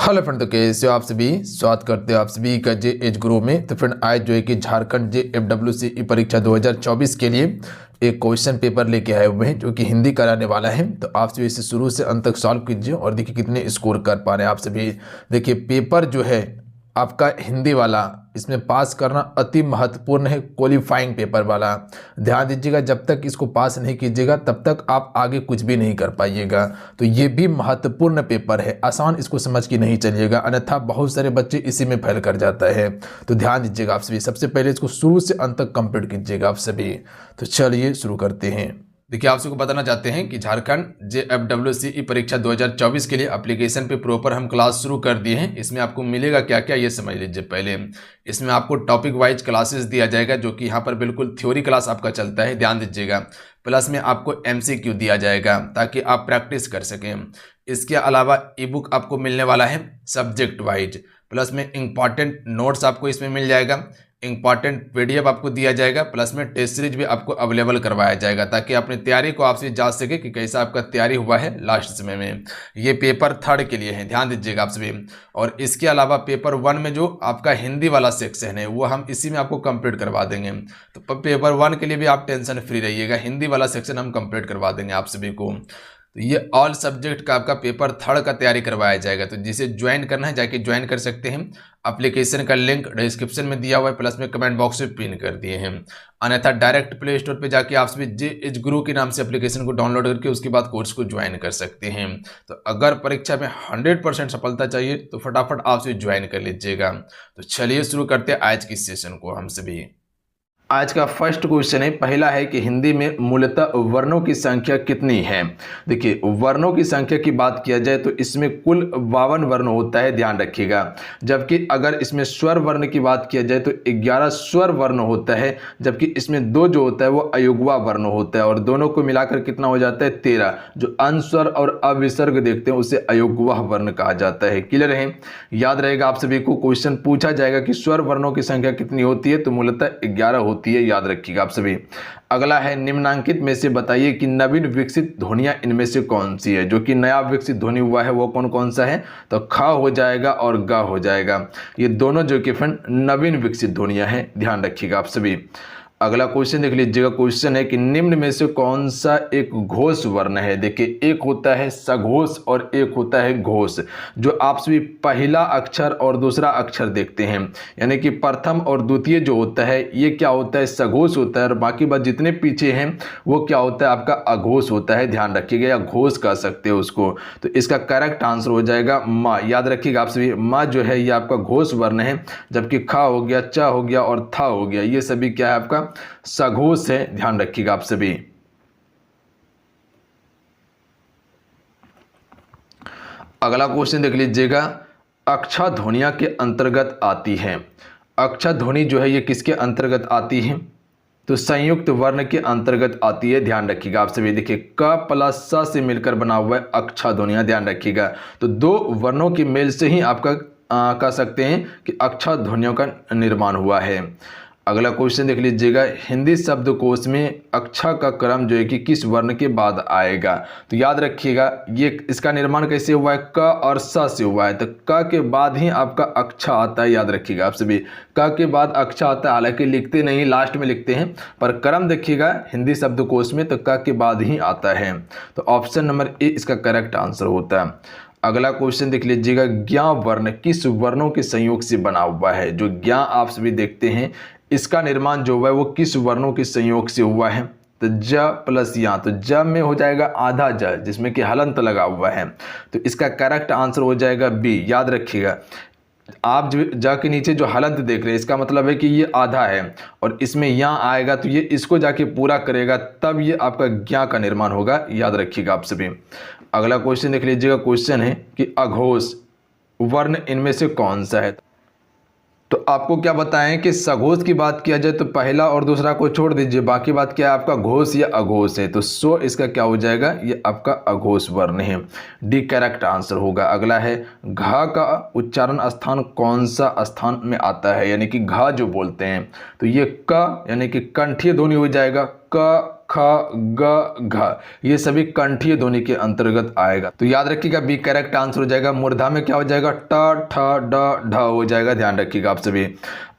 Hello friend, तो कैसे हो आप सभी। स्वागत करते हो आप सभी का जे एज ग्रो में। तो फ्रेंड आज जो है कि झारखंड JFWC परीक्षा 2024 के लिए एक क्वेश्चन पेपर लेके आए हुए हैं जो कि हिंदी कराने वाला है। तो आप सभी इसे शुरू से अंत तक सॉल्व कीजिए और देखिए कितने स्कोर कर पा रहे हैं आप सभी। देखिए पेपर जो है आपका हिंदी वाला, इसमें पास करना अति महत्वपूर्ण है, क्वालिफाइंग पेपर वाला। ध्यान दीजिएगा, जब तक इसको पास नहीं कीजिएगा तब तक आप आगे कुछ भी नहीं कर पाइएगा। तो ये भी महत्वपूर्ण पेपर है, आसान इसको समझ के नहीं चलिएगा, अन्यथा बहुत सारे बच्चे इसी में फेल कर जाता है। तो ध्यान दीजिएगा आप सभी, सबसे पहले इसको शुरू से अंत तक कंप्लीट कीजिएगा आप सभी। तो चलिए शुरू करते हैं। देखिए आप सबको बताना चाहते हैं कि झारखंड JFWC परीक्षा 2024 के लिए एप्लीकेशन पे प्रॉपर हम क्लास शुरू कर दिए हैं। इसमें आपको मिलेगा क्या क्या ये समझ लीजिए। पहले इसमें आपको टॉपिक वाइज क्लासेस दिया जाएगा, जो कि यहाँ पर बिल्कुल थ्योरी क्लास आपका चलता है, ध्यान दीजिएगा। प्लस में आपको MCQ दिया जाएगा ताकि आप प्रैक्टिस कर सकें। इसके अलावा ई बुक आपको मिलने वाला है सब्जेक्ट वाइज। प्लस में इंपॉर्टेंट नोट्स आपको इसमें मिल जाएगा, इंपॉर्टेंट PDF आपको दिया जाएगा। प्लस में टेस्ट सीरीज भी आपको अवेलेबल करवाया जाएगा ताकि अपनी तैयारी को आपसे जांच सके कि कैसा आपका तैयारी हुआ है लास्ट समय में। ये पेपर 3rd के लिए है, ध्यान दीजिएगा आप सभी। और इसके अलावा पेपर 1 में जो आपका हिंदी वाला सेक्शन है वो हम इसी में आपको कंप्लीट करवा देंगे। तो पेपर 1 के लिए भी आप टेंशन फ्री रहिएगा, हिंदी वाला सेक्शन हम कंप्लीट करवा देंगे आप सभी को। तो ये ऑल सब्जेक्ट का आपका पेपर 3rd का तैयारी करवाया जाएगा। तो जिसे ज्वाइन करना है जाके ज्वाइन कर सकते हैं। एप्लीकेशन का लिंक डिस्क्रिप्शन में दिया हुआ है, प्लस में कमेंट बॉक्स में पिन कर दिए हैं। अन्यथा डायरेक्ट प्ले स्टोर पे जाके आप सभी जे एज गुरु के नाम से एप्लीकेशन को डाउनलोड करके उसके बाद कोर्स को ज्वाइन कर सकते हैं। तो अगर परीक्षा में 100% सफलता चाहिए तो फटाफट आप सभी ज्वाइन कर लीजिएगा। तो चलिए शुरू करते हैं आज की सेशन को हम सभी। आज का फर्स्ट क्वेश्चन है, पहला है कि हिंदी में मूलतः वर्णों की संख्या कितनी है। देखिए वर्णों की संख्या की बात किया जाए तो इसमें कुल 52 वर्ण होता है, ध्यान रखिएगा। जबकि अगर इसमें स्वर वर्ण की बात किया जाए तो 11 स्वर वर्ण होता है, जबकि इसमें 2 जो होता है वो अयुग्मा वर्ण होता है, और दोनों को मिलाकर कितना हो जाता है 13। जो अनुस्वर और अविसर्ग देखते हैं उसे अयुग्मा वर्ण कहा जाता है। क्लियर है, याद रहेगा आप सभी को। क्वेश्चन पूछा जाएगा कि स्वर वर्णों की संख्या कितनी होती है, तो मूलतः 11 होती है, याद रखिएगा आप सभी। अगला है, निम्नांकित में से बताइए कि नवीन विकसित ध्वनियां इनमें से कौन सी है। जो कि नया विकसित ध्वनि हुआ है वो कौन कौन सा है, तो ख हो जाएगा और ग हो जाएगा। ये दोनों जो कि फ्रेंड नवीन विकसित ध्वनियां हैं, ध्यान रखिएगा आप सभी। अगला क्वेश्चन देख लीजिएगा। क्वेश्चन है कि निम्न में से कौन सा एक घोष वर्ण है। देखिए एक होता है सघोष और एक होता है घोष। जो आप सभी पहला अक्षर और दूसरा अक्षर देखते हैं, यानी कि प्रथम और द्वितीय जो होता है ये क्या होता है, सघोष होता है, और बाकी बात जितने पीछे हैं वो क्या होता है, आपका अघोष होता है, ध्यान रखिएगा, या घोष कह सकते हो उसको। तो इसका करेक्ट आंसर हो जाएगा माँ। याद रखिएगा आप सभी, माँ जो है ये आपका घोष वर्ण है, जबकि ख हो गया, च हो गया और थ हो गया, ये सभी क्या है, आपका सघोष है, ध्यान रखिएगा आप सभी। अगला क्वेश्चन देख लीजिएगा। अक्षा ध्वनियां के अंतर्गत आती है। अक्षा ध्वनि जो है ये किसके अंतर्गत आती है, तो संयुक्त वर्ण के अंतर्गत आती है, ध्यान रखिएगा आप सभी। देखिए क प्लस स से मिलकर बना हुआ है अक्षा ध्वनियां, ध्यान रखिएगा। तो 2 वर्णों की मेल से ही आपका कह सकते हैं कि अक्षा ध्वनियों का निर्माण हुआ है। अगला क्वेश्चन देख लीजिएगा। हिंदी शब्दकोश में अक्षा का क्रम जो है कि किस वर्ण के बाद आएगा। तो याद रखिएगा ये इसका निर्माण कैसे हुआ है, क और स से हुआ है। तो क के बाद ही आपका अक्षा आता है, याद रखिएगा आप सभी। क के बाद अक्षा आता है, हालांकि लिखते नहीं, लास्ट में लिखते हैं, पर क्रम देखिएगा हिंदी शब्दकोश में तो क के बाद ही आता है। तो ऑप्शन नंबर ए इसका करेक्ट आंसर होता है। अगला क्वेश्चन देख लीजिएगा। ज्ञ वर्ण किस वर्णों के संयोग से बना हुआ है। जो ज्ञ आप सभी देखते हैं इसका निर्माण जो हुआ है वो किस वर्णों के संयोग से हुआ है, तो ज प्लस या, तो ज में हो जाएगा आधा ज जिसमें कि हलंत लगा हुआ है। तो इसका करेक्ट आंसर हो जाएगा बी। याद रखिएगा आप जो ज के नीचे जो हलंत देख रहे हैं इसका मतलब है कि ये आधा है, और इसमें यहाँ आएगा तो ये इसको जाके पूरा करेगा, तब ये आपका ज्ञ का निर्माण होगा, याद रखिएगा आप सभी। अगला क्वेश्चन देख लीजिएगा। क्वेश्चन है कि अघोष वर्ण इनमें से कौन सा है। तो आपको क्या बताएं कि सघोष की बात किया जाए तो पहला और दूसरा को छोड़ दीजिए, बाकी बात क्या है आपका घोष या अघोष है। तो सो इसका क्या हो जाएगा, ये आपका अघोष वर्ण है, डी करेक्ट आंसर होगा। अगला है घ का उच्चारण स्थान कौन सा स्थान में आता है, यानी कि घ जो बोलते हैं तो ये क यानी कि कंठीय ध्वनि हो जाएगा, क ख ख, ग, घ, ये सभी कंठीय ध्वनि के अंतर्गत आएगा। तो याद रखिएगा बी करेक्ट आंसर हो जाएगा। मूर्धा में क्या हो जाएगा, ट, ठ, ड, ढ हो जाएगा, ध्यान रखिएगा आप सभी।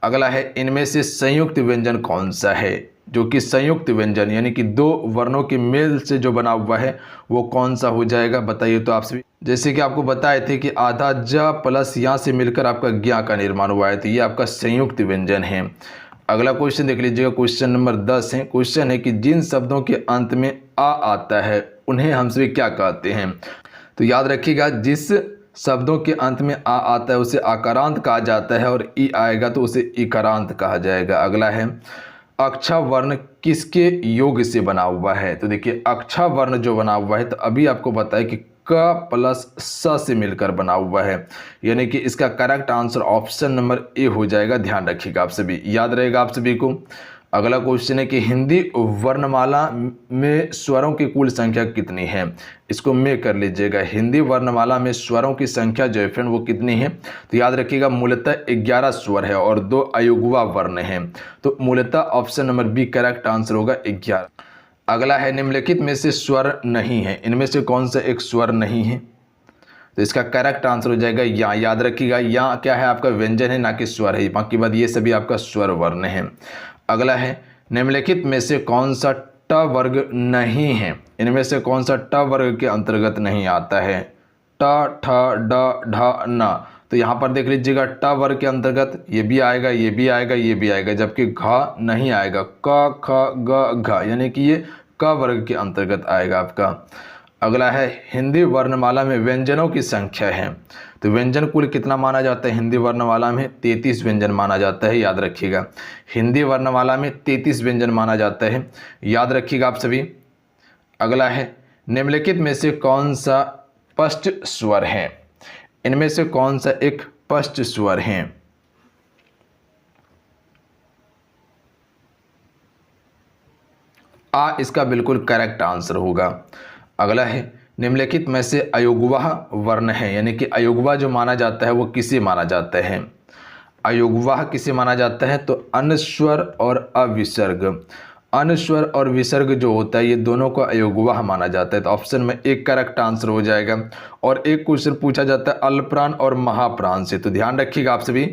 अगला है इनमें से संयुक्त व्यंजन कौन सा है, जो कि संयुक्त व्यंजन यानी कि दो वर्णों के मेल से जो बना हुआ है वो कौन सा हो जाएगा, बताइए तो आप सभी। जैसे कि आपको बताए थे कि आधा ज प्लस यहाँ से मिलकर आपका ज्ञा का निर्माण हुआ है, तो ये आपका संयुक्त व्यंजन है। अगला क्वेश्चन देख लीजिएगा, क्वेश्चन नंबर 10 है। क्वेश्चन है कि जिन शब्दों के अंत में आ आता है उन्हें हम सभी क्या कहते हैं। तो याद रखिएगा जिस शब्दों के अंत में आ आता है उसे आकारांत कहा जाता है और ई आएगा तो उसे इकारांत कहा जाएगा। अगला है अक्षा वर्ण किसके योग से बना हुआ है। तो देखिए अक्षा वर्ण जो बना हुआ है तो अभी आपको बताया कि क प्लस स से मिलकर बना हुआ है, यानी कि इसका correct answer option number A हो जाएगा। ध्यान रखिएगा आप सभी, याद रहेगा आप सभी को। अगला क्वेश्चन है कि हिंदी वर्णमाला में स्वरों की कुल संख्या कितनी है। इसको में कर लीजिएगा, हिंदी वर्णमाला में स्वरों की संख्या जो है फ्रेंड वो कितनी है। तो याद रखिएगा मूलतः 11 स्वर है और 2 अयुग्मा वर्ण है। तो मूलतः option number B correct answer होगा 11। अगला है निम्नलिखित में से स्वर नहीं है, इनमें से कौन सा एक स्वर नहीं है। तो इसका करेक्ट आंसर हो जाएगा या। याद रखिएगा या क्या है आपका व्यंजन है ना कि स्वर है, बाकी बात ये सभी आपका स्वर वर्ण है। अगला है निम्नलिखित में से कौन सा ट वर्ग नहीं है, इनमें से कौन सा ट वर्ग के अंतर्गत नहीं आता है। ट, ठ, ड, ढ, न। तो यहाँ पर देख लीजिएगा ट वर्ग के अंतर्गत ये भी आएगा, ये भी आएगा, ये भी आएगा, जबकि घ नहीं आएगा। क, ख, ग, घ, यानी कि ये क वर्ग के अंतर्गत आएगा आपका। अगला है हिंदी वर्णमाला में व्यंजनों की संख्या है। तो व्यंजन कुल कितना माना जाता है हिंदी वर्णमाला में, 33 व्यंजन माना जाता है। याद रखिएगा हिंदी वर्णमाला में 33 व्यंजन माना जाता है, याद रखिएगा आप सभी। अगला है निम्नलिखित में से कौन सा पष्ट स्वर है, इनमें से कौन सा एक पष्ट स्वर है। आ इसका बिल्कुल करेक्ट आंसर होगा। अगला है निम्नलिखित में से अयुग्मा वर्ण है, यानी कि अयुग्मा जो माना जाता है वो किसे माना जाता है। अयुग्मा किसे माना जाता है, तो अनुस्वर और अविसर्ग। अनुस्वर और विसर्ग जो होता है ये दोनों को अयुग्मा माना जाता है। तो ऑप्शन में एक करेक्ट आंसर हो जाएगा। और एक क्वेश्चन पूछा जाता है अल्पप्राण और महाप्राण से, तो ध्यान रखिएगा आप सभी।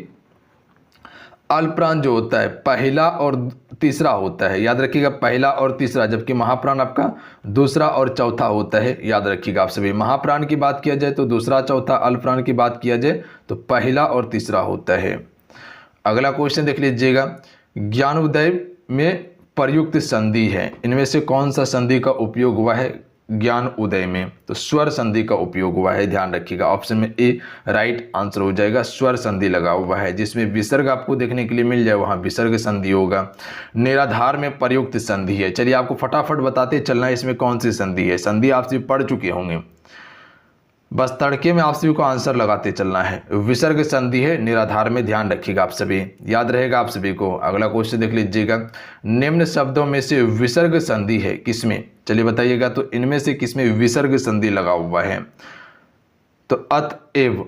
अल्पप्राण जो होता है पहला और तीसरा होता है, याद रखिएगा पहला और तीसरा, जबकि महाप्राण आपका दूसरा और चौथा होता है। याद रखिएगा आप सभी, महाप्राण की बात किया जाए तो दूसरा चौथा, अल्पप्राण की बात किया जाए तो पहला और तीसरा होता है। अगला क्वेश्चन देख लीजिएगा, ज्ञानोदय में प्रयुक्त संधि है, इनमें से कौन सा संधि का उपयोग हुआ है ज्ञान उदय में। तो स्वर संधि का उपयोग हुआ है, ध्यान रखिएगा ऑप्शन में ए राइट आंसर हो जाएगा। स्वर संधि लगा हुआ है, जिसमें विसर्ग आपको देखने के लिए मिल जाए वहां विसर्ग संधि होगा। निराधार में प्रयुक्त संधि है, चलिए आपको फटाफट बताते चलना है इसमें कौन सी संधि है। संधि आप सभी पढ़ चुके होंगे, बस तड़के में आप सभी को आंसर लगाते चलना है। विसर्ग संधि है निराधार में, ध्यान रखिएगा आप सभी, याद रहेगा आप सभी को। अगला क्वेश्चन देख लीजिएगा, निम्न शब्दों में से विसर्ग संधि है किसमें, चलिए बताइएगा। तो इनमें से किसमें विसर्ग संधि लगा हुआ है, तो अतएव,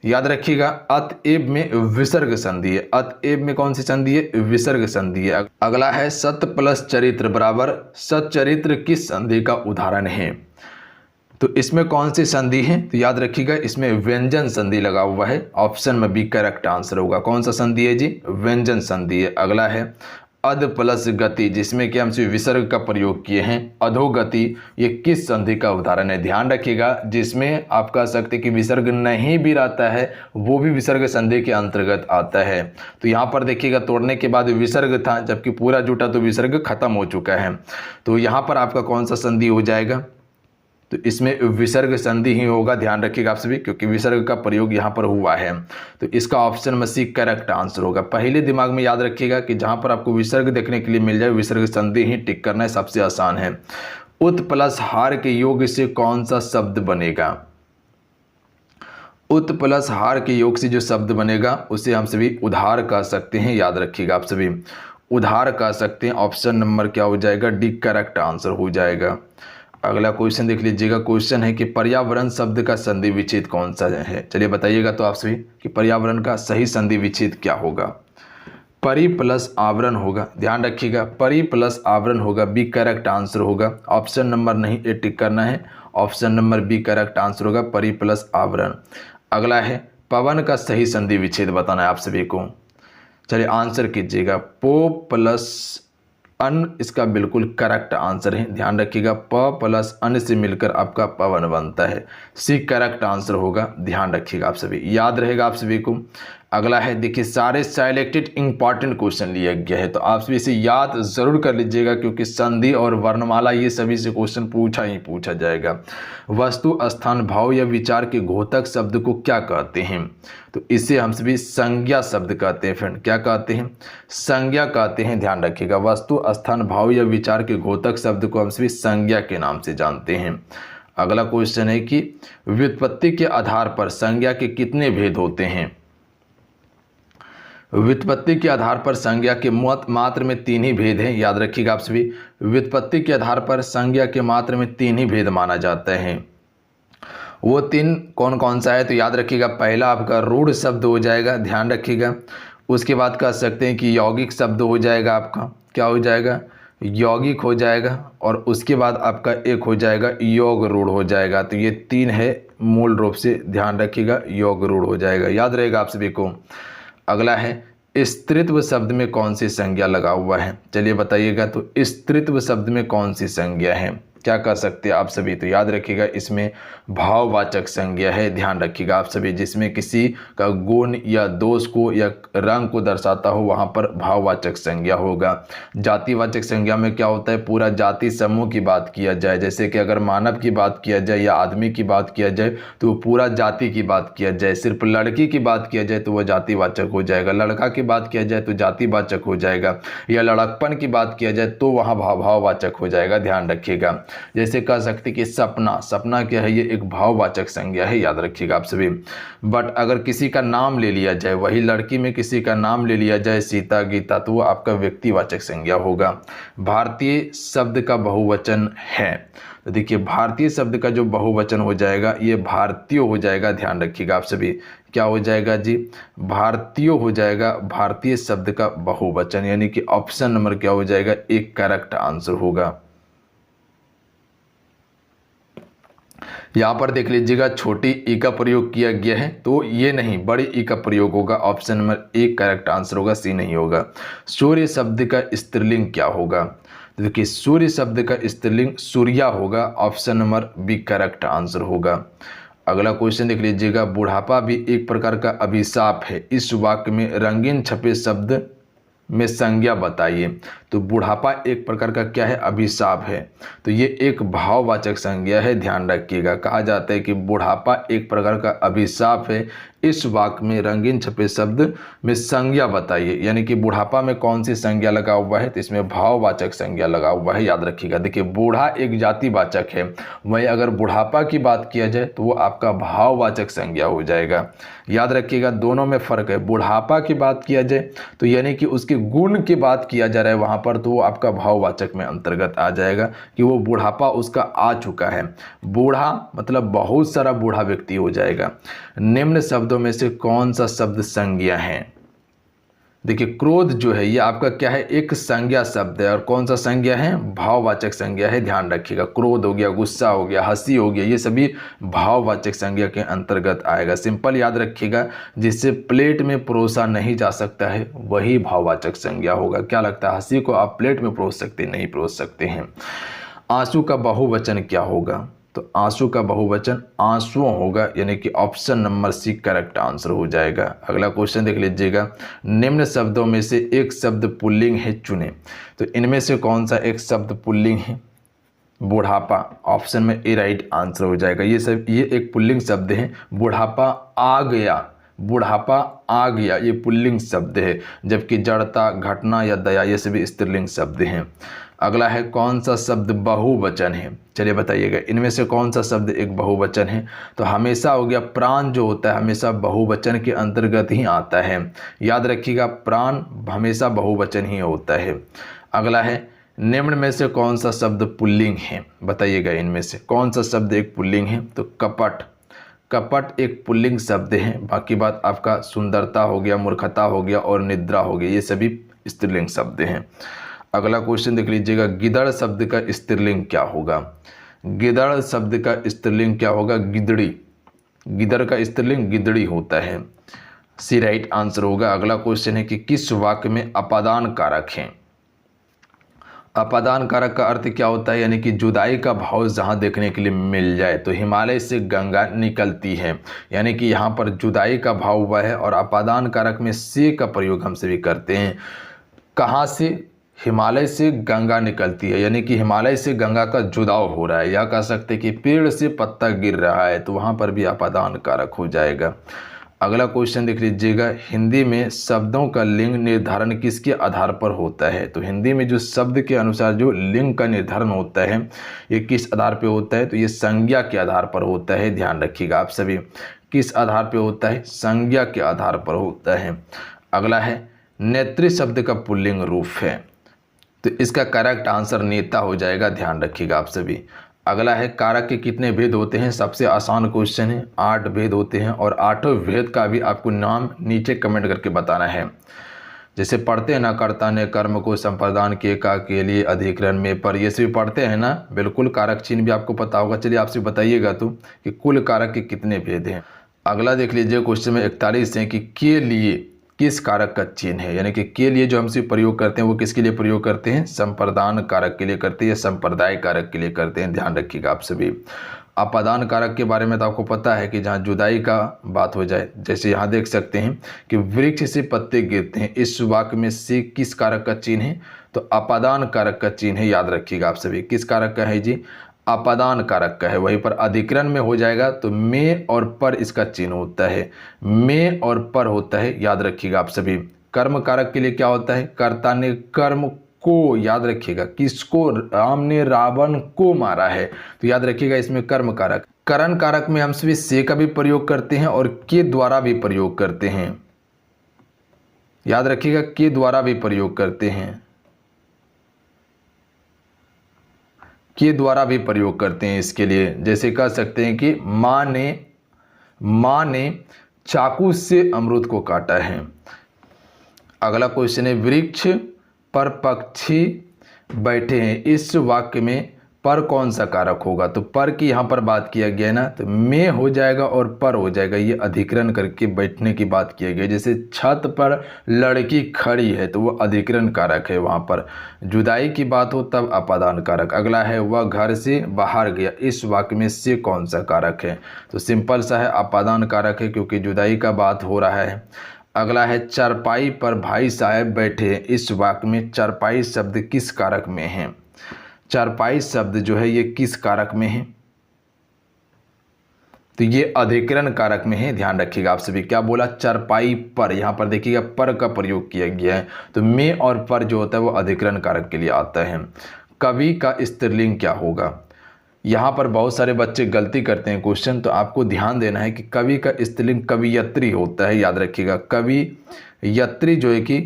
याद रखिएगा अतएव में विसर्ग संधि है। अतएव में कौन सी संधि है, विसर्ग संधि है। अगला है सत प्लस चरित्र बराबर सच्चरित्र किस संधि का उदाहरण है। तो इसमें कौन सी संधि है, तो याद रखिएगा इसमें व्यंजन संधि लगा हुआ है। ऑप्शन में बी करेक्ट आंसर होगा। कौन सा संधि है जी, व्यंजन संधि है। अगला है अध प्लस गति, जिसमें कि हम विसर्ग का प्रयोग किए हैं। अधोगति ये किस संधि का उदाहरण है, ध्यान रखिएगा जिसमें आप कह सकते कि विसर्ग नहीं भी रहता है वो भी विसर्ग संधि के अंतर्गत आता है। तो यहाँ पर देखिएगा तोड़ने के बाद विसर्ग था, जबकि पूरा जुटा तो विसर्ग खत्म हो चुका है। तो यहाँ पर आपका कौन सा संधि हो जाएगा, तो इसमें विसर्ग संधि ही होगा, ध्यान रखिएगा आप सभी, क्योंकि विसर्ग का प्रयोग यहाँ पर हुआ है। तो इसका ऑप्शन में सी करेक्ट आंसर होगा। पहले दिमाग में याद रखिएगा कि जहाँ पर आपको विसर्ग देखने के लिए मिल जाए विसर्ग संधि ही टिक करना है, सबसे आसान है। उत प्लस हार के योग से कौन सा शब्द बनेगा। उत प्लस हार के योग से जो शब्द बनेगा उसे हम सभी उधार कह सकते हैं, याद रखिएगा आप सभी, उधार कह सकते हैं। ऑप्शन नंबर क्या हो जाएगा, डी करेक्ट आंसर हो जाएगा। अगला क्वेश्चन देख लीजिएगा, क्वेश्चन है कि पर्यावरण शब्द का संधि विच्छेद कौन सा है। चलिए बताइएगा तो आप सभी कि पर्यावरण का सही संधि विच्छेद क्या होगा। परि प्लस आवरण होगा, ध्यान रखिएगा, परि प्लस आवरण होगा, बी करेक्ट आंसर होगा। ऑप्शन नंबर नहीं ए टिक करना है, option number B correct answer होगा, परि प्लस आवरण। अगला है पवन का सही संधि विच्छेद बताना है आप सभी को। चलिए आंसर कीजिएगा, पो प्लस अन इसका बिल्कुल करेक्ट आंसर है, ध्यान रखिएगा, प प्लस अन से मिलकर आपका पवन बनता है, सी करेक्ट आंसर होगा, ध्यान रखिएगा आप सभी, याद रहेगा आप सभी को। अगला है देखिए, सारे सिलेक्टेड इंपॉर्टेंट क्वेश्चन लिया गया है, तो आप सभी इसे याद जरूर कर लीजिएगा क्योंकि संधि और वर्णमाला ये सभी से क्वेश्चन पूछा ही पूछा जाएगा। वस्तु, स्थान, भाव या विचार के घोतक शब्द को क्या कहते हैं? तो इसे हम सभी संज्ञा शब्द कहते हैं फ्रेंड, क्या कहते हैं? संज्ञा कहते हैं, ध्यान रखिएगा। वस्तु, स्थान, भाव या विचार के घोतक शब्द को हम सभी संज्ञा के नाम से जानते हैं। अगला क्वेश्चन है कि व्युत्पत्ति के आधार पर संज्ञा के कितने भेद होते हैं? व्युत्पत्ति के आधार पर संज्ञा के मात्र में 3 ही भेद हैं, याद रखिएगा आप सभी। व्युत्पत्ति के आधार पर संज्ञा के मात्र में 3 ही भेद माना जाता है। वो 3 कौन कौन सा है? तो याद रखिएगा, पहला आपका रूढ़ शब्द हो जाएगा, ध्यान रखिएगा। उसके बाद कह सकते हैं कि यौगिक शब्द हो जाएगा आपका, क्या हो जाएगा? यौगिक हो जाएगा। और उसके बाद आपका एक हो जाएगा योग रूढ़ हो जाएगा। तो ये 3 है मूल रूप से, ध्यान रखिएगा, योग रूढ़ हो जाएगा, याद रहेगा आप सभी को। अगला है स्त्रीत्व शब्द में कौन सी संज्ञा लगा हुआ है? चलिए बताइएगा, तो स्त्रीत्व शब्द में कौन सी संज्ञा है? क्या कर सकते हैं आप सभी? तो याद रखिएगा, इसमें भाववाचक संज्ञा है, ध्यान रखिएगा आप सभी। जिसमें किसी का गुण या दोष को या रंग को दर्शाता हो वहाँ पर भाववाचक संज्ञा होगा। जातिवाचक संज्ञा में क्या होता है? पूरा जाति समूह की बात किया जाए, जैसे कि अगर मानव की बात किया जाए या आदमी की बात किया जाए तो पूरा जाति की बात किया जाए। सिर्फ लड़की की बात किया जाए तो वह जातिवाचक हो जाएगा, लड़का की बात किया जाए तो जातिवाचक हो जाएगा, या लड़कपन की बात किया जाए तो वहाँ भाववाचक हो जाएगा, ध्यान रखिएगा। जैसे कह सकते कि सपना, सपना क्या है? ये एक भाववाचक संज्ञा है, याद रखिएगा आप सभी। बट अगर किसी का नाम ले लिया जाए, वही लड़की में किसी का नाम ले लिया जाए, सीता, गीता, तो वो आपका व्यक्तिवाचक संज्ञा होगा। भारतीय शब्द का बहुवचन है, तो देखिए भारतीय शब्द का जो बहुवचन हो जाएगा ये भारतीय हो जाएगा, ध्यान रखिएगा आप सभी। क्या हो जाएगा जी? भारतीय हो जाएगा, भारतीय शब्द का बहुवचन, यानी कि ऑप्शन नंबर क्या हो जाएगा? एक करेक्ट आंसर होगा। यहाँ पर देख लीजिएगा, छोटी ई का प्रयोग किया गया है, तो ये नहीं, बड़ी ई का प्रयोग होगा, ऑप्शन नंबर एक करेक्ट आंसर होगा, सी नहीं होगा। सूर्य शब्द का स्त्रीलिंग क्या होगा? तो देखिए सूर्य शब्द का स्त्रीलिंग सूर्या होगा, option number B correct answer होगा। अगला क्वेश्चन देख लीजिएगा, बुढ़ापा भी एक प्रकार का अभिशाप है, इस वाक्य में रंगीन छपे शब्द में संज्ञा बताइए। तो बुढ़ापा एक प्रकार का क्या है? अभिशाप है, तो ये एक भाववाचक संज्ञा है, ध्यान रखिएगा। कहा जाता है कि बुढ़ापा एक प्रकार का अभिशाप है, इस वाक्य में रंगीन छपे शब्द में संज्ञा बताइए। यानी कि बुढ़ापा में कौन सी संज्ञा लगा हुआ है? तो इसमें भाववाचक संज्ञा लगा हुआ है, याद रखिएगा। देखिए बूढ़ा एक जातिवाचक है, वहीं अगर बुढ़ापा की बात किया जाए तो वो आपका भाववाचक संज्ञा हो जाएगा, याद रखिएगा। दोनों में फर्क है। बुढ़ापा की बात किया जाए तो यानी कि उसके गुण की बात किया जा रहा है वहां पर, तो वो आपका भाववाचक में अंतर्गत आ जाएगा कि वो बुढ़ापा उसका आ चुका है। बूढ़ा मतलब बहुत सारा बूढ़ा व्यक्ति हो जाएगा। निम्न शब्दों में से कौन सा शब्द संज्ञा है? देखिए क्रोध जो है ये आपका क्या है? एक संज्ञा शब्द है। और कौन सा संज्ञा है? भाववाचक संज्ञा है, ध्यान रखिएगा। क्रोध हो गया, गुस्सा हो गया, हंसी हो गया, ये सभी भाववाचक संज्ञा के अंतर्गत आएगा। सिंपल याद रखिएगा, जिससे प्लेट में परोसा नहीं जा सकता है वही भाववाचक संज्ञा होगा। क्या लगता है? हंसी को आप प्लेट में परोस सकते नहीं परोस सकते हैं। आंसू का बहुवचन क्या होगा? तो आंसू का बहुवचन आंसुओं होगा, यानी कि option number C correct answer हो जाएगा। अगला क्वेश्चन देख लीजिएगा, निम्न शब्दों में से एक शब्द पुल्लिंग है, चुने। तो इनमें से कौन सा एक शब्द पुल्लिंग है? बुढ़ापा, ऑप्शन में ए राइट आंसर हो जाएगा। ये एक पुल्लिंग शब्द है। बुढ़ापा आ गया, बुढ़ापा आ गया, ये पुल्लिंग शब्द है, जबकि जड़ता, घटना या दया ये सभी स्त्रीलिंग शब्द हैं। अगला है, कौन सा शब्द बहुवचन है? चलिए बताइएगा, इनमें से कौन सा शब्द एक बहुवचन है? तो हमेशा हो गया, प्राण जो होता है हमेशा बहुवचन के अंतर्गत ही आता है, याद रखिएगा। प्राण हमेशा बहुवचन ही होता है। अगला है, निम्न में से कौन सा शब्द पुल्लिंग है? बताइएगा, इनमें से कौन सा शब्द एक पुल्लिंग है? तो कपट, कपट एक पुल्लिंग शब्द है, बाकी बात आपका सुंदरता हो गया, मूर्खता हो गया और निद्रा हो गया, ये सभी स्त्रीलिंग शब्द हैं। अगला क्वेश्चन देख लीजिएगा, गिदड़ शब्द का स्त्रीलिंग क्या होगा? गिदड़ शब्द का स्त्रीलिंग क्या होगा? गिदड़ी। गिदड़ का स्त्रीलिंग गिदड़ी होता है, सी राइट आंसर होगा। अगला क्वेश्चन है कि किस वाक्य में अपादान कारक है? अपादान कारक का अर्थ क्या होता है? यानी कि जुदाई का भाव जहाँ देखने के लिए मिल जाए तो हिमालय से गंगा निकलती है, यानी कि यहाँ पर जुदाई का भाव हुआ है और अपादान कारक में से का प्रयोग हम सभी करते हैं। कहाँ से? हिमालय से गंगा निकलती है, यानी कि हिमालय से गंगा का जुदाव हो रहा है, या कह सकते हैं कि पेड़ से पत्ता गिर रहा है, तो वहाँ पर भी अपादान कारक हो जाएगा। अगला क्वेश्चन देख लीजिएगा, हिंदी में शब्दों का लिंग निर्धारण किसके आधार पर होता है? तो हिंदी में जो शब्द के अनुसार जो लिंग का निर्धारण होता है ये किस आधार पर होता है? तो ये संज्ञा के आधार पर होता है, ध्यान रखिएगा आप सभी। किस आधार पर होता है? संज्ञा के आधार पर होता है। अगला है, नेत्री शब्द का पुल्लिंग रूप है, तो इसका करेक्ट आंसर नेता हो जाएगा, ध्यान रखिएगा आप सभी। अगला है, कारक के कितने भेद होते हैं? सबसे आसान क्वेश्चन है, 8 भेद होते हैं और 8 भेद का भी आपको नाम नीचे कमेंट करके बताना है। जैसे पढ़ते हैं ना, कर्ता ने कर्म को संप्रदान किए का के लिए अधिकरण में पर, ये सभी पढ़ते हैं ना, बिल्कुल कारक चिन्ह भी आपको पता होगा। चलिए आपसे बताइएगा तो कि कुल कारक के कितने भेद हैं। अगला देख लीजिए, क्वेश्चन में 41 है कि के लिए किस कारक का चिन्ह है? यानी कि के लिए जो हमसे प्रयोग करते हैं वो किसके लिए प्रयोग करते हैं? संप्रदान कारक के लिए करते हैं या संप्रदाय कारक के लिए करते हैं, ध्यान रखिएगा आप सभी। अपादान कारक के बारे में तो आपको पता है कि जहाँ जुदाई का बात हो जाए, जैसे यहाँ देख सकते हैं कि वृक्ष से पत्ते गिरते हैं, इस वाक्य में से किस कारक का चिन्ह है? तो अपादान कारक का चिन्ह है, याद रखिएगा आप सभी। किस कारक का है जी? अपादान कारक का है। वहीं पर अधिकरण में हो जाएगा तो में और पर इसका चिन्ह होता है, में और पर होता है, याद रखिएगा आप सभी। कर्म कारक के लिए क्या होता है? कर्ता ने कर्म को, याद रखिएगा, किसको? राम ने रावण को मारा है, तो याद रखिएगा इसमें कर्म कारक। करण कारक में हम सभी से का भी प्रयोग करते हैं और के द्वारा भी प्रयोग करते हैं, याद रखिएगा, के द्वारा भी प्रयोग करते हैं, के द्वारा भी प्रयोग करते हैं इसके लिए। जैसे कह सकते हैं कि माँ ने चाकू से अमरूद को काटा है। अगला क्वेश्चन है, वृक्ष पर पक्षी बैठे हैं, इस वाक्य में पर कौन सा कारक होगा? तो पर की यहाँ पर बात किया गया है ना, तो में हो जाएगा और पर हो जाएगा, ये अधिकरण करके बैठने की बात किया गया। जैसे छत पर लड़की खड़ी है तो वो अधिकरण कारक है, वहाँ पर जुदाई की बात हो तब अपादान कारक। अगला है, वह घर से बाहर गया, इस वाक्य में से कौन सा कारक है? तो सिंपल सा है, अपादान कारक है, क्योंकि जुदाई का बात हो रहा है। अगला है, चारपाई पर भाई साहब बैठे, इस वाक्य में चारपाई शब्द किस कारक में है? चारपाई शब्द जो है ये किस कारक में है? तो ये अधिकरण कारक में है, ध्यान रखिएगा आप सभी। क्या बोला? चारपाई पर, यहाँ पर देखिएगा पर का प्रयोग किया गया है, तो में और पर जो होता है वो अधिकरण कारक के लिए आता है। कवि का स्त्रीलिंग क्या होगा? यहाँ पर बहुत सारे बच्चे गलती करते हैं क्वेश्चन, तो आपको ध्यान देना है कि कवि का स्त्रीलिंग कवियत्री होता है, याद रखिएगा। कवियत्री जो है कि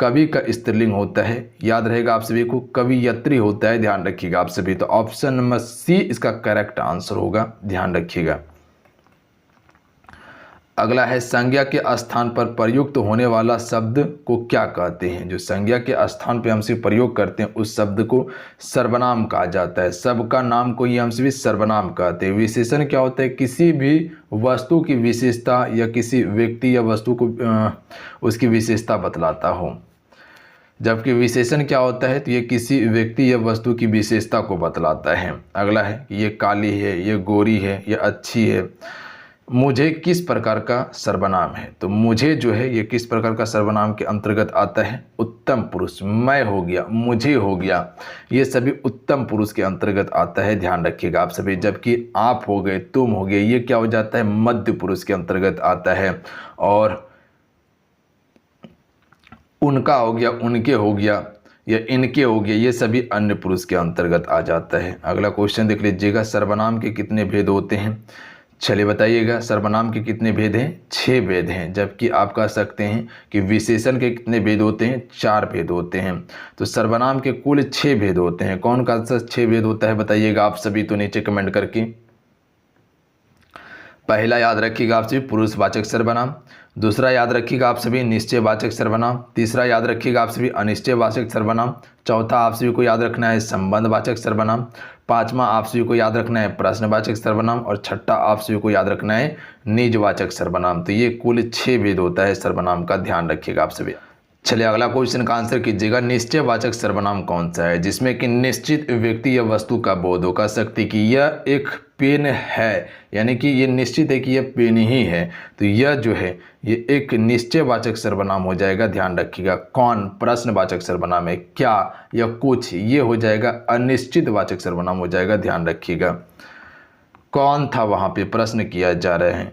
कवि का स्त्रीलिंग होता है, याद रहेगा आप सभी को, कवियत्री होता है, ध्यान रखिएगा आप सभी। तो ऑप्शन नंबर सी इसका करेक्ट आंसर होगा, ध्यान रखिएगा। अगला है, संज्ञा के स्थान पर प्रयुक्त होने वाला शब्द को क्या कहते हैं? जो संज्ञा के स्थान पर हमसे प्रयोग करते हैं उस शब्द को सर्वनाम कहा जाता है। सबका नाम को ही हमसे भी सर्वनाम कहते हैं। विशेषण क्या होता है? किसी भी वस्तु की विशेषता या किसी व्यक्ति या वस्तु को उसकी विशेषता बतलाता हो, जबकि विशेषण क्या होता है? तो ये किसी व्यक्ति या वस्तु की विशेषता को बतलाता है। अगला है, ये काली है, ये गोरी है, ये अच्छी है। मुझे किस प्रकार का सर्वनाम है? तो मुझे जो है ये किस प्रकार का सर्वनाम के अंतर्गत आता है? उत्तम पुरुष। मैं हो गया, मुझे हो गया, ये सभी उत्तम पुरुष के अंतर्गत आता है, ध्यान रखिएगा आप सभी। जबकि आप हो गए, तुम हो गए, ये क्या हो जाता है? मध्य पुरुष के अंतर्गत आता है। और उनका हो गया, उनके हो गया या इनके हो गए, ये सभी अन्य पुरुष के अंतर्गत आ जाता है। अगला क्वेश्चन देख लीजिएगा, सर्वनाम के कितने भेद होते हैं? चलिए बताइएगा, सर्वनाम के कितने भेद हैं? 6 भेद हैं। जबकि आप कह सकते हैं कि विशेषण के कितने भेद होते हैं? 4 भेद होते हैं। तो सर्वनाम के कुल 6 भेद होते हैं। कौन कौन सा 6 भेद होता है बताइएगा आप सभी तो नीचे कमेंट करके। पहला याद रखिएगा आप सभी पुरुषवाचक सर्वनाम, दूसरा याद रखिएगा आप सभी निश्चयवाचक सर्वनाम, तीसरा याद रखिएगा आप सभी अनिश्चयवाचक सर्वनाम, चौथा आप सभी को याद रखना है संबंधवाचक सर्वनाम, पांचवा आप सभी को याद रखना है प्रश्नवाचक सर्वनाम और छठा आप सभी को याद रखना है निजवाचक सर्वनाम। तो ये कुल 6 भेद होता है सर्वनाम का, ध्यान रखिएगा आप सभी। चलिए अगला क्वेश्चन का आंसर कीजिएगा। निश्चयवाचक सर्वनाम कौन सा है जिसमें कि निश्चित व्यक्ति या वस्तु का बोध हो, कह सकते कि यह एक पेन है, यानी कि ये निश्चित है कि यह पेन ही है, तो यह जो है ये एक निश्चयवाचक सर्वनाम हो जाएगा। ध्यान रखिएगा। कौन प्रश्नवाचक सर्वनाम है, क्या या कुछ, ये हो जाएगा अनिश्चितवाचक सर्वनाम हो जाएगा। ध्यान रखिएगा। कौन था वहाँ पे प्रश्न किया जा रहे हैं।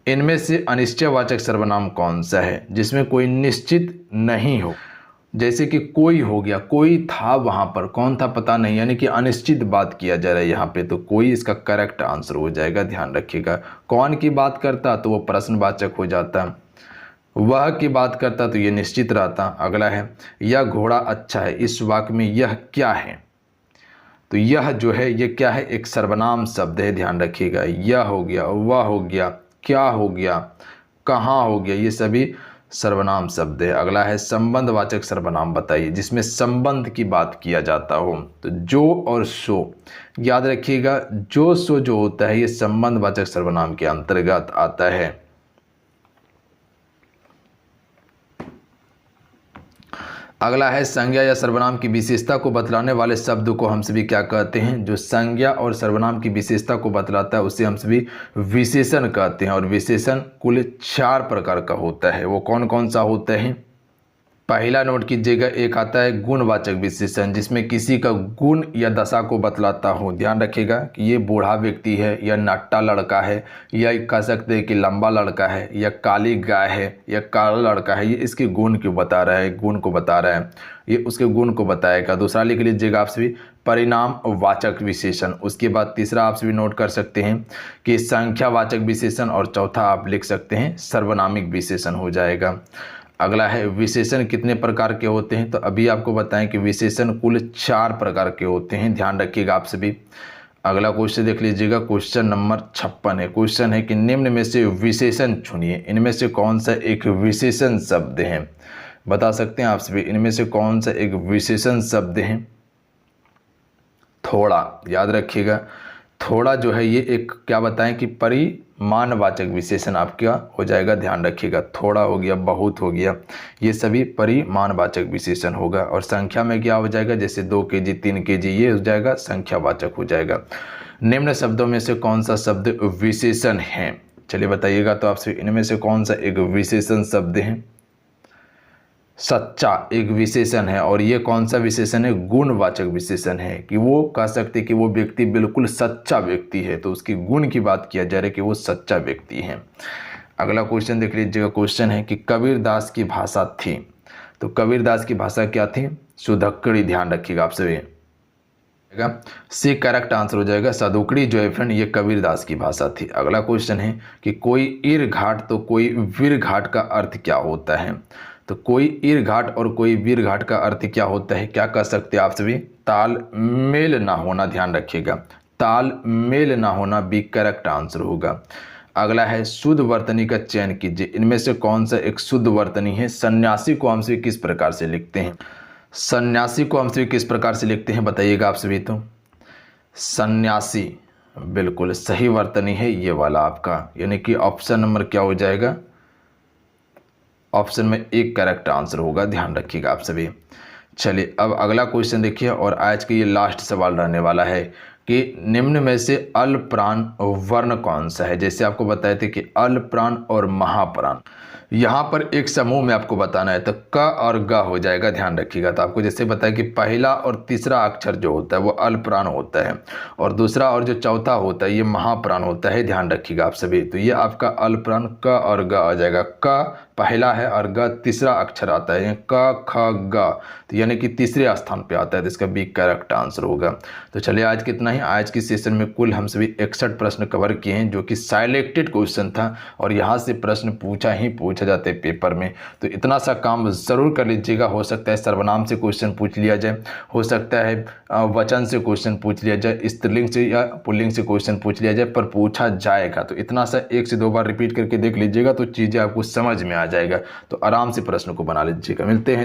इनमें से अनिश्चयवाचक सर्वनाम कौन सा है जिसमें कोई निश्चित नहीं हो, जैसे कि कोई हो गया, कोई था वहाँ पर, कौन था पता नहीं, यानी कि अनिश्चित बात किया जा रहा है यहाँ पे, तो कोई इसका करेक्ट आंसर हो जाएगा। ध्यान रखिएगा। कौन की बात करता तो वो प्रश्नवाचक हो जाता, वह की बात करता तो ये निश्चित रहता। अगला है यह घोड़ा अच्छा है, इस वाक्य में यह क्या है, तो यह जो है ये क्या है, एक सर्वनाम शब्द है। ध्यान रखिएगा। यह हो गया, वह हो गया, क्या हो गया, कहाँ हो गया, ये सभी सर्वनाम शब्द है। अगला है संबंधवाचक सर्वनाम बताइए जिसमें संबंध की बात किया जाता हो, तो जो और सो, याद रखिएगा जो सो जो होता है ये संबंधवाचक सर्वनाम के अंतर्गत आता है। अगला है संज्ञा या सर्वनाम की विशेषता को बतलाने वाले शब्द को हम सभी क्या कहते हैं। जो संज्ञा और सर्वनाम की विशेषता को बतलाता है उसे हम सभी विशेषण कहते हैं, और विशेषण कुल 4 प्रकार का होता है। वो कौन कौन सा होता है। पहला नोट कीजिएगा, एक आता है गुणवाचक विशेषण जिसमें किसी का गुण या दशा को बतलाता हो। ध्यान रखिएगा कि ये बूढ़ा व्यक्ति है या नट्टा लड़का है, या कह सकते हैं कि लंबा लड़का है, या काली गाय है, या काला लड़का है, ये इसके गुण को बता रहा है, गुण को बता रहा है, ये उसके गुण को बताएगा। दूसरा लिख लीजिएगा आप सभी परिणाम वाचक विशेषण। उसके बाद तीसरा आप सभी नोट कर सकते हैं कि संख्यावाचक विशेषण, और चौथा आप लिख सकते हैं सर्वनामिक विशेषण हो जाएगा। अगला है विशेषण कितने प्रकार के होते हैं, तो अभी आपको बताएं कि विशेषण कुल 4 प्रकार के होते हैं। ध्यान रखिएगा आप सभी। अगला क्वेश्चन देख लीजिएगा, क्वेश्चन नंबर 56 है। क्वेश्चन है कि निम्न में से विशेषण चुनिए, इनमें से कौन सा एक विशेषण शब्द है, बता सकते हैं आप सभी इनमें से कौन सा एक विशेषण शब्द है। थोड़ा, याद रखिएगा थोड़ा जो है ये एक क्या बताएं कि परिमाणवाचक विशेषण आपका हो जाएगा। ध्यान रखिएगा। थोड़ा हो गया, बहुत हो गया, ये सभी परिमाणवाचक विशेषण होगा। और संख्या में क्या हो जाएगा, जैसे 2 kg 3 kg, ये हो जाएगा संख्यावाचक हो जाएगा। निम्न शब्दों में से कौन सा शब्द विशेषण है, चलिए बताइएगा। तो आपसे इनमें से कौन सा एक विशेषण शब्द है। सच्चा एक विशेषण है, और ये कौन सा विशेषण है, गुणवाचक विशेषण है, कि वो कह सकते कि वो व्यक्ति बिल्कुल सच्चा व्यक्ति है, तो उसकी गुण की बात किया जा रहा है कि वो सच्चा व्यक्ति है। अगला क्वेश्चन देख लीजिएगा। क्वेश्चन है कि कबीरदास की भाषा थी, तो कबीरदास की भाषा क्या थी, सुधक्कड़ी। ध्यान रखिएगा आप सभी। सी करेक्ट आंसर हो जाएगा। सदुकड़ी जो है फ्रेंड ये कबीरदास की भाषा थी। अगला क्वेश्चन है कि कोई ईर घाट तो कोई वीर घाट का अर्थ क्या होता है, तो कोई ईर घाट और कोई वीर घाट का अर्थ क्या होता है, क्या कह सकते हैं आप सभी, तालमेल ना होना। ध्यान रखिएगा, तालमेल ना होना भी करेक्ट आंसर होगा। अगला है शुद्ध वर्तनी का चयन कीजिए, इनमें से कौन सा एक शुद्ध वर्तनी है। सन्यासी को हम सभी किस प्रकार से लिखते हैं, सन्यासी को हम सभी किस प्रकार से लिखते हैं बताइएगा आप सभी। तो सन्यासी बिल्कुल सही वर्तनी है ये वाला आपका, यानी कि ऑप्शन नंबर क्या हो जाएगा, ऑप्शन में 1 करेक्ट आंसर होगा। ध्यान रखिएगा आप सभी। चलिए अब अगला क्वेश्चन देखिए, और आज के ये लास्ट सवाल रहने वाला है कि निम्न में से अल्पप्राण वर्ण कौन सा है। जैसे आपको बताए थे कि अल्पप्राण और महाप्राण, यहाँ पर एक समूह में आपको बताना है, तो क और ग हो जाएगा। ध्यान रखिएगा। तो आपको जैसे बताया कि पहला और तीसरा अक्षर जो होता है वो अल्पप्राण होता है, और दूसरा और जो चौथा होता है ये महाप्राण होता है। ध्यान रखिएगा आप सभी। तो ये आपका अल्पप्राण क और ग आ जाएगा। क पहला है और ग तीसरा अक्षर आता है, क ख ग, तो यानी कि तीसरे स्थान पे आता है, तो इसका बी करेक्ट आंसर होगा। तो चलिए आज कितना ही, आज की सेशन में कुल हम सभी 61 प्रश्न कवर किए हैं, जो कि सिलेक्टेड क्वेश्चन था और यहाँ से प्रश्न पूछा जाते हैं पेपर में। तो इतना सा काम ज़रूर कर लीजिएगा। हो सकता है सर्वनाम से क्वेश्चन पूछ लिया जाए, हो सकता है वचन से क्वेश्चन पूछ लिया जाए, स्त्रीलिंग से या पुल्लिंग से क्वेश्चन पूछ लिया जाए, पर पूछा जाएगा। तो इतना सा 1 से 2 बार रिपीट करके देख लीजिएगा तो चीज़ें आपको समझ में आ जाएगा। तो आराम से प्रश्न को बना लीजिएगा। मिलते हैं।